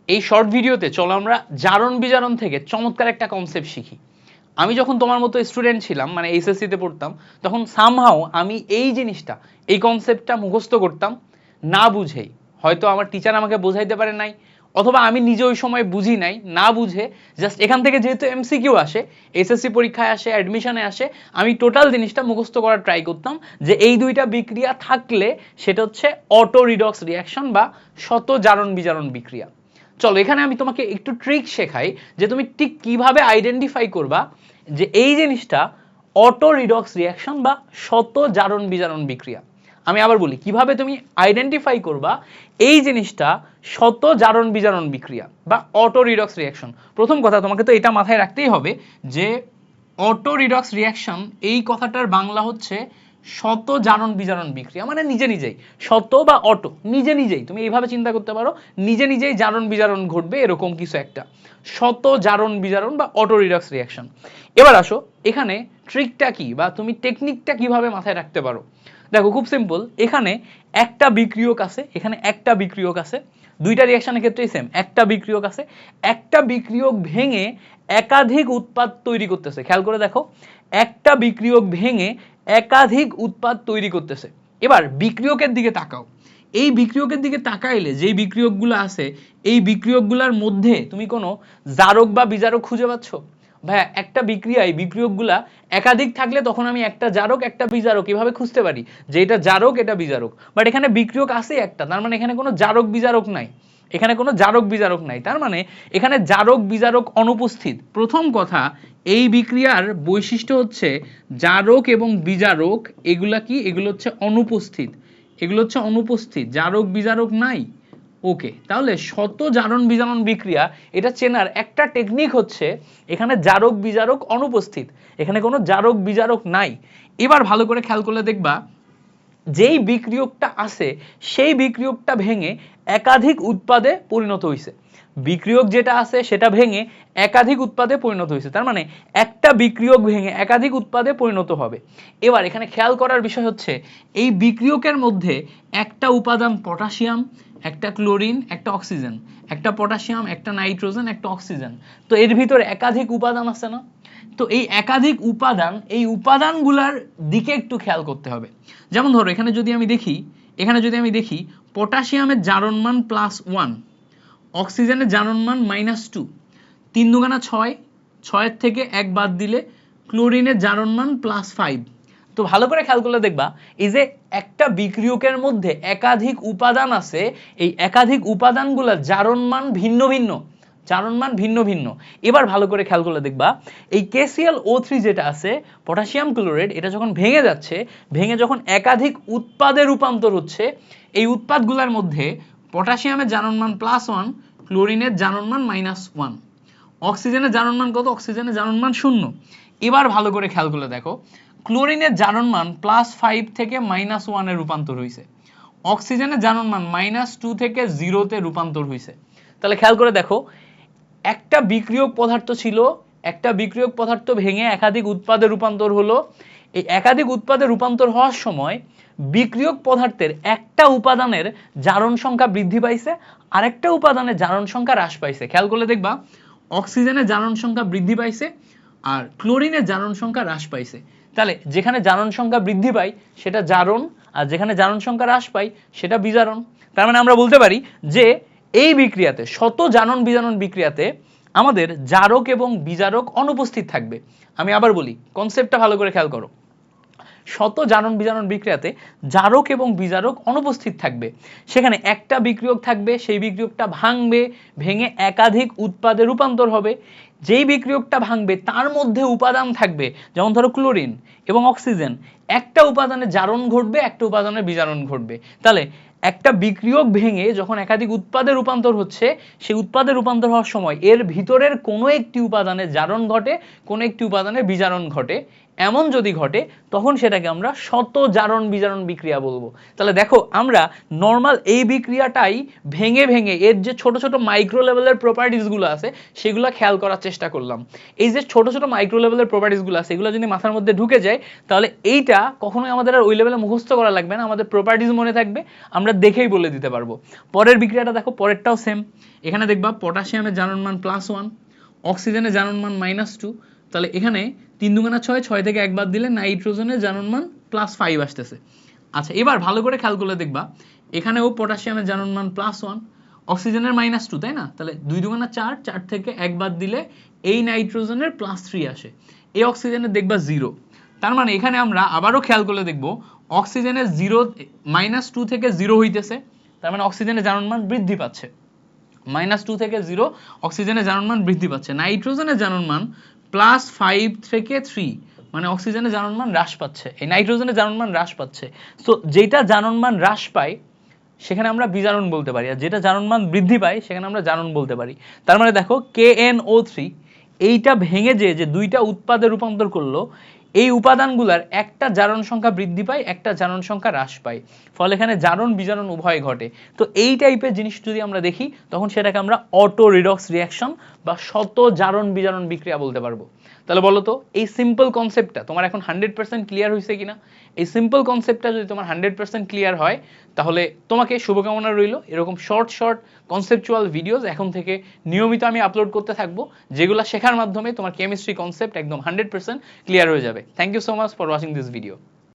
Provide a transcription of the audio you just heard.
এই শর্ট ভিডিওতে চলো আমরা জারণ বিজারণ থেকে চমৎকার একটা কনসেপ্ট শিখি। আমি যখন তোমার মতো স্টুডেন্ট ছিলাম, মানে এইচএসসিতে পড়তাম, তখন সামহাও আমি এই জিনিসটা, এই কনসেপ্টটা মুখস্থ করতাম না বুঝেই। হয়তো আমার টিচার আমাকে বোঝাইতে পারে নাই, অথবা আমি নিজে ওই সময় বুঝি নাই, না বুঝে জাস্ট এখান থেকে যেহেতু এমসিকিউ আসে, এসএসসি পরীক্ষায় আসে, অ্যাডমিশনে আসে, আমি টোটাল জিনিসটা মুখস্থ করার ট্রাই করতাম যে এই দুইটা বিক্রিয়া থাকলে সেটা হচ্ছে অটো রিডক্স রিয়াকশন বা শত জারণ বিজারণ বিক্রিয়া। চলো এখানে আমি তোমাকে একটু ট্রিক শেখাই যে তুমি ঠিক কিভাবে আইডেন্টিফাই করবা যে এই জিনিসটা অটো রিডক্স রিয়াকশন বা শত জারণ বিজারণ বিক্রিয়া। আমি আবার বলি কিভাবে তুমি আইডেন্টিফাই করবা এই জিনিসটা শত জারণ বিজারণ বিক্রিয়া বা অটো রিডক্স রিয়াকশন। প্রথম কথা তোমাকে তো এটা মাথায় রাখতেই হবে যে অটো রিডক্স রিয়াকশন এই কথাটার বাংলা হচ্ছে শত জারণ বিজারণ বিক্রিয়া, মানে নিজে নিজেই, শত বা অটো নিজে নিজেই, তুমি এইভাবে চিন্তা করতে পারো নিজে নিজেই জারণ বিজারণ ঘটবে এরকম কিছু একটা, শত জারণ বিজারণ বা অটো রিডক্স রিয়াকশন। এবার আসো এখানে ট্রিকটা কি বা তুমি টেকনিকটা কিভাবে মাথায় রাখতে পারো। দেখো খুব সিম্পল, এখানে একটা বিক্রিয়ক আছে, এখানে একটা বিক্রিয়ক আছে, দুইটা রিয়াকশনের ক্ষেত্রেই সেম, একটা বিক্রিয়ক আছে, একটা বিক্রিয়ক ভেঙে একাধিক উৎপাদ তৈরি করতেছে। খেয়াল করে দেখো, একটা বিক্রিয়ক ভেঙে একাধিক উৎপাদ তৈরি করতেছে। এবার বিক্রিয়কের দিকে তাকাও, এই বিক্রিয়কের দিকে তাকাইলে যেই বিক্রিয়কগুলো আছে এই বিক্রিয়কগুলোর মধ্যে তুমি কোনো জারক বা বিজারক খুঁজে পাচ্ছ? ভাইয়া একটা বিক্রিয়ায় বিক্রিয়কগুলা একাধিক থাকলে তখন আমি একটা জারক একটা বিজারক এভাবে খুঁজতে পারি যে এটা জারক এটা বিজারক, বাট এখানে বিক্রিয়ক আছে একটা, তার মানে এখানে কোনো জারক বিজারক নাই, এখানে কোনো জারক বিজারক নাই, তার মানে এখানে জারক বিজারক অনুপস্থিত। প্রথম কথা, এই বিক্রিয়ার বৈশিষ্ট্য হচ্ছে জারক এবং বিজারক এগুলা কি, এগুলো হচ্ছে অনুপস্থিত, এগুলো হচ্ছে অনুপস্থিত, জারক বিজারক নাই। ওকে, তাহলে শত জারণ বিজারণ বিক্রিয়া এটা চেনার একটা টেকনিক হচ্ছে এখানে জারক বিজারক অনুপস্থিত, এখানে কোনো জারক বিজারক নাই। এবার ভালো করে খেয়াল করলে দেখবা যেই বিক্রিয়কটা আছে সেই বিক্রিয়কটা ভেঙে একাধিক উৎপাদে পরিণত হয়েছে, বিক্রিয়ক যেটা আছে সেটা ভেঙে একাধিক উৎপাদে পরিণত হয়েছে, তার মানে একটা বিক্রিয়ক ভেঙে একাধিক উৎপাদে পরিণত হবে। এবার এখানে খেয়াল করার বিষয় হচ্ছে এই বিক্রিয়কের মধ্যে একটা উপাদান পটাশিয়াম, একটা ক্লোরিন, একটা অক্সিজেন, একটা পটাশিয়াম, একটা নাইট্রোজেন, একটা অক্সিজেন, তো এর ভিতরে একাধিক উপাদান আছে না? তো এই একাধিক উপাদান, এই উপাদানগুলোর দিকে একটু খেয়াল করতে হবে। যেমন ধরো এখানে যদি আমি দেখি পটাশিয়ামের জারণ মান +1, অক্সিজেনের জারণ মান -2, 3 দুগুণা 6, 6 থেকে 1 বাদ দিলে ক্লোরিনের জারণ মান +5। তো ভালো করে খেয়াল করলে দেখবা এই যে একটা বিক্রিয়কের মধ্যে একাধিক উপাদান আছে, এই একাধিক উপাদানগুলোর জারণ মান ভিন্ন ভিন্ন, জারণ মান ভিন্ন ভিন্ন। এবার ভালো করে খেয়াল করলে দেখবা এই KClO3 যেটা আছে পটাশিয়াম ক্লোরাইড, এটা যখন ভেঙে যাচ্ছে, ভেঙে যখন একাধিক উৎপাদে রূপান্তর হচ্ছে, এই উৎপাদগুলোর মধ্যে পটাশিয়ামের জারণ মান +1, ক্লোরিনের জারণ মান -1, অক্সিজেনের জারণ মান কত? অক্সিজেনের জারণ মান 0। এবার ভালো করে খেয়াল করলে দেখো ক্লোরিনের জারণ মান +5 থেকে -1 এ রূপান্তর হয়েছে, অক্সিজেনের জারণ মান -2 থেকে 0 তে রূপান্তর হয়েছে। তাহলে খেয়াল করে দেখো একটা বিক্রিয়ক পদার্থ ছিল, একটা বিক্রিয়ক পদার্থ ভেঙে একাধিক উৎপাদে রূপান্তর হলো, এই একাধিক উৎপাদে রূপান্তর হওয়ার সময় বিক্রিয়ক পদার্থের একটা উপাদানের জারণ সংখ্যা বৃদ্ধি পাইছে, আরেকটা উপাদানের জারণ সংখ্যা হ্রাস পাইছে। খেয়াল করলে দেখবা অক্সিজেনের জারণ সংখ্যা বৃদ্ধি পাইছে আর ক্লোরিনের জারণ সংখ্যা হ্রাস পাইছে। তাহলে যেখানে জারণ সংখ্যা বৃদ্ধি পায় সেটা জারণ, আর যেখানে জারণ সংখ্যা হ্রাস পায় সেটা বিজারণ। তার মানে আমরা বলতে পারি যে এই বিক্রিয়াতে, শত জারণ বিজারণ বিক্রিয়াতে আমাদের জারক এবং বিজারক অনুপস্থিত থাকবে। আমি আবার বলি, কনসেপ্টটা ভালো করে খেয়াল করো, শত জারণ বিজারণ বিক্রিয়াতে জারক এবং বিজারক অনুপস্থিত থাকবে, সেখানে একটা বিক্রিয়ক থাকবে, সেই বিক্রিয়কটা ভাঙবে, ভেঙে একাধিক উৎপাদে রূপান্তর হবে, যেই বিক্রিয়কটা ভাঙবে তার মধ্যে উপাদান থাকবে, যেমন ধরো ক্লোরিন এবং অক্সিজেন, একটা উপাদানের জারণ ঘটবে, একটা উপাদানের বিজারণ ঘটবে। তাহলে একটা বিক্রিয়ক ভেঙে যখন একাধিক উৎপাদে রূপান্তর হচ্ছে, সেই উৎপাদে রূপান্তর হওয়ার সময় এর ভিতরের কোনো একটি উপাদানের জারণ ঘটে, কোনো একটি উপাদানের বিজারণ ঘটে, এমন যদি ঘটে তখন সেটাকে আমরা শত জারণ বিজারণ বিক্রিয়া বলবো। তাহলে দেখো আমরা নর্মাল এই বিক্রিয়াটাই ভেঙে ভেঙে এর যে ছোট ছোট মাইক্রো লেভেলের প্রপার্টিসগুলো আছে সেগুলো খেয়াল করার চেষ্টা করলাম। এই যে ছোট ছোট মাইক্রো লেভেলের প্রপার্টিসগুলো আছে এগুলো যদি মাথার মধ্যে ঢুকে যায় তাহলে এইটা কখনোই আমাদের আর ওই লেভেলে মুখস্থ করা লাগবে না, আমাদের প্রপার্টিস মনে থাকবে, আমরা দেখেই বলে দিতে পারবো। পরের বিক্রিয়াটা দেখো, পরেরটাও সেম। এখানে দেখবা পটাশিয়ামের জারণ মান +1, অক্সিজেনের জারণ মান -2। তাহলে এখানে 3 দুগুণা 6, 6 থেকে 1 বাদ দিলে নাইট্রোজেনের জারণ মান +5 আসতেছে। আচ্ছা এবার ভালো করে খেয়াল করলে দেখবা এখানেও পটাশিয়ামের জারণ মান +1, অক্সিজেনের -2, তাই না? তাহলে 2 দুগুণা 4, 4 থেকে 1 বাদ দিলে এই নাইট্রোজেনের +3 আসে, এই অক্সিজেনের দেখবা 0। তার মানে এখানে আমরা আবারও খেয়াল করলে দেখব অক্সিজেনের 2 থেকে 0 হইতেছে, তার মানে অক্সিজেনের জারণ মান বৃদ্ধি পাচ্ছে। -2 থেকে 0 অক্সিজেনের জারণ মান বৃদ্ধি পাচ্ছে। নাইট্রোজেনের জারণ মান +5 থেকে 3, মানে অক্সিজেনের জারণ মান হ্রাস পাচ্ছে, এই নাইট্রোজেনের জারণ মান হ্রাস পাচ্ছে। সো যেটা জারণ মান হ্রাস পায় সেখানে আমরা বিজারণ বলতে পারি, আর যেটা জারণ মান বৃদ্ধি পায় সেখানে আমরা জারণ বলতে পারি। তার মানে দেখো KNO3 এইটা ভেঙে যে দুইটা উৎপাদে রূপান্তর করলো, এই উপাদানগুলোর একটা জারণ সংখ্যা বৃদ্ধি পায়, একটা জারণ সংখ্যা হ্রাস পায়, ফলে এখানে জারণ বিজারণ উভয় ঘটে। তো এই টাইপের জিনিস যদি আমরা দেখি তখন সেটাকে আমরা অটো রিডক্স রিঅ্যাকশন বা শত জারণ বিজারণ বিক্রিয়া বলতে পারবো। তাহলে বলো তো এই সিম্পল কনসেপ্টটা তোমার এখন 100% ক্লিয়ার হয়েছে কিনা? এই সিম্পল কনসেপ্টটা যদি তোমার 100% ক্লিয়ার হয় তাহলে তোমাকে শুভকামনা রইল। এরকম শর্ট শর্ট কনসেপচুয়াল ভিডিওস এখন থেকে নিয়মিত আমি আপলোড করতে থাকবো, যেগুলো শেখার মাধ্যমে তোমার কেমিস্ট্রি কনসেপ্ট একদম 100% ক্লিয়ার হয়ে যাবে। Thank you so much for watching this video.